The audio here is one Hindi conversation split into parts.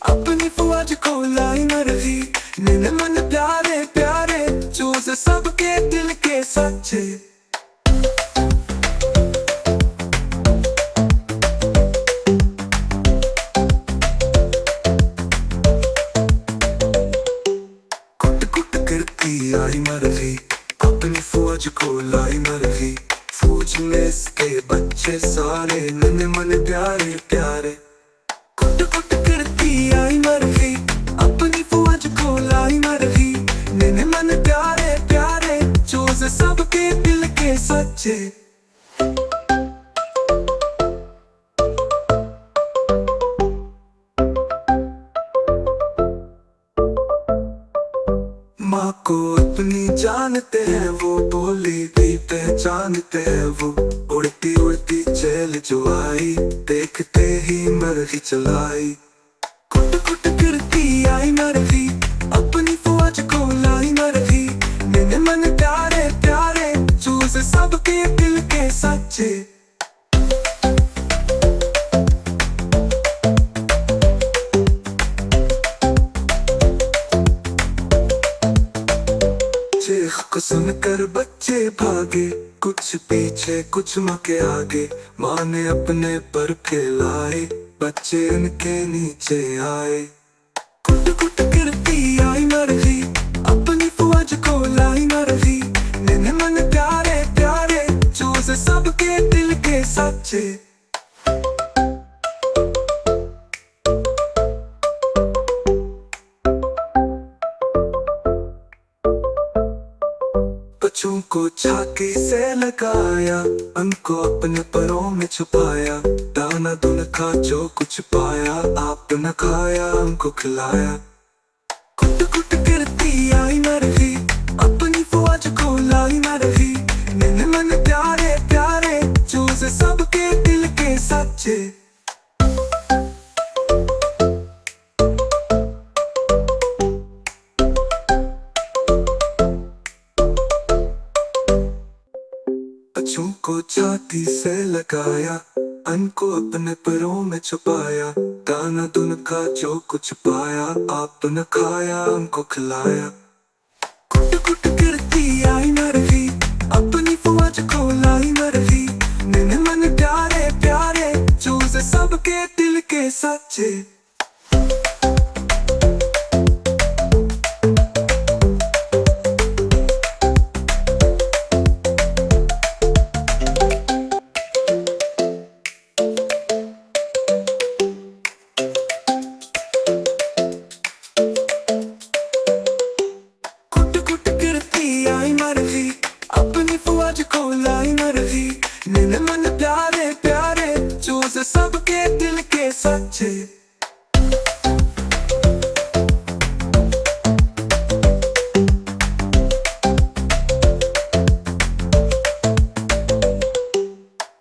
अपनी फौज को लाई न रही। निन मन प्यारे प्यारे चूज सबके दिल के सच्चे। कुट कुट करती आई मरही, अपनी फौज को लाई न रही। फौज में इसके बच्चे सारे नन्हे मन प्यारे प्यारे। कुट कुट करती आई मरही, अपनी फौज को लाई न रही। नन्हे मन प्यारे प्यारे चूज सबके दिल के सच्चे। माँ को अपनी जानते हैं वो, बोली भी पहचानते हैं वो। उड़ती उड़ती चल जो आई, देखते ही मरही चलाई। कुट कुट करती आई मरही, अपनी फौज को लाई न रही। निन मन प्यारे प्यारे चूज सबके दिल के सच्चे। चीख को सुनकर बच्चे भागे, कुछ पीछे कुछ माँ के आगे। माँ ने अपने पर खिलाए, बच्चे उनके नीचे आए। कुट कुट करती आई मरही, अपनी फौज को लाई न रही। निन मन प्यारे प्यारे चूज सबके दिल के सच्चे। बच्चों को छाती से लगाया, उनको अपने परों में छुपाया। दाना दुन खा जो कुछ पाया, आपने खाया उनको खिलाया। कुट कुट करती आई मरही, अपनी फौज को लाई न रही। निन मन प्यारे प्यारे चूज सबके दिल के सच्चे। बच्चों को छाती से लगाया, उनको अपने पैरों में छुपाया। दाना दुन का जो कुछ पाया, आपने खाया उनको खिलाया। कुट कुट करती आई मरही, अपनी फौज को लाई न रही। निन मन प्यारे प्यारे चूज सबके दिल के सच्चे। अपनी फौज को लाई न रही। निन मन प्यारे प्यारे चूज सबके दिल के सच्चे।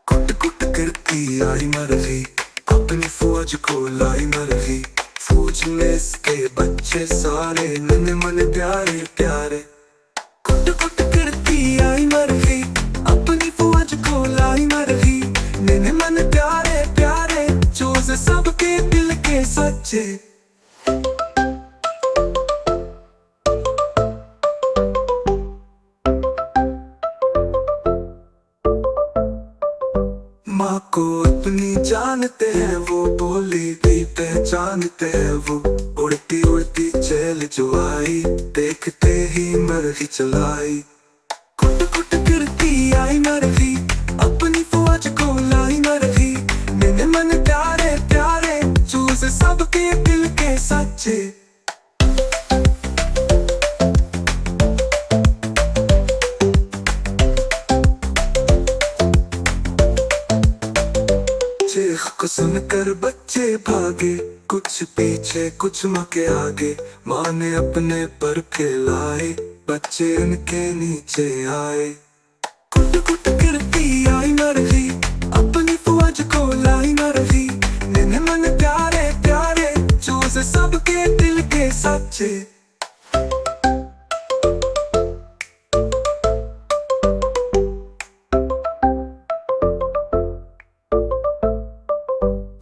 कुट कुट करती आई मरही, अपनी फौज को लाई न रही। फौज में इसके बच्चे सारे नन्हे मन प्यारे प्यारे। कुट कुट करती आई मरही, अपनी फौज को लाई न रही। निन मन प्यारे प्यारे चूज सबके दिल के सच्चे। माँ को अपनी जानते हैं वो, बोली भी पहचानते हैं वो। उड़ती उड़ती चल जो आई, देखते ही मरही चलाई। कुट कुट करती आई मरही, अपनी फौज को लाई न रही। निन मन प्यारे प्यारे चूज सबके दिल के सच्चे। चीख को सुनकर बच्चे भागे, कुछ पीछे कुछ माँ के आगे। माँ ने अपने पर खिलाए, बच्चे उनके नीचे आए। कुट कुट करती आई मरही, अपनी फौज को लाई न रही। निन मन प्यारे प्यारे चूज सबके दिल के सच्चे।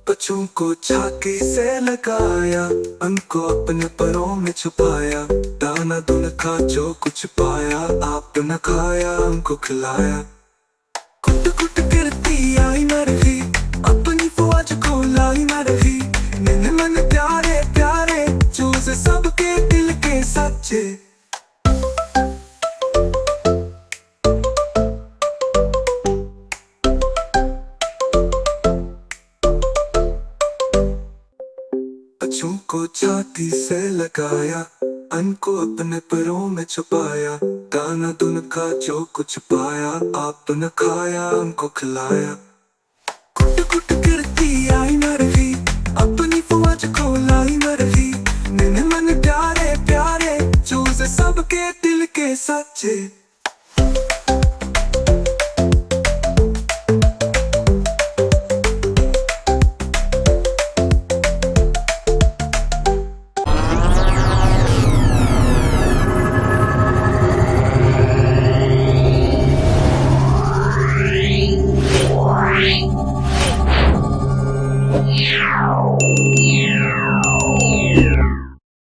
बच्चों बच्चों को छाती से लगाया, उनको अपने परों में छुपाया। दाना दून खा जो कुछ पाया, आपने खाया उनको खिलाया। कुट कुट गिरती आई मरही, अपनी फौज को लाई मरही। नन्हे मन प्यारे प्यारे, चूजे सबके दिल के सच्चे। बच्चों को छाती से लगाया, उनको अपने पैरों में छुपाया। दाना दून खा जो कुछ पाया, आपने खाया उनको खिलाया। कुट कुट गिरती आई मरही, अपनी फौज को लाई मरही। नन्हे मन प्यारे प्यारे, चूजे सबके दिल के सच्चे।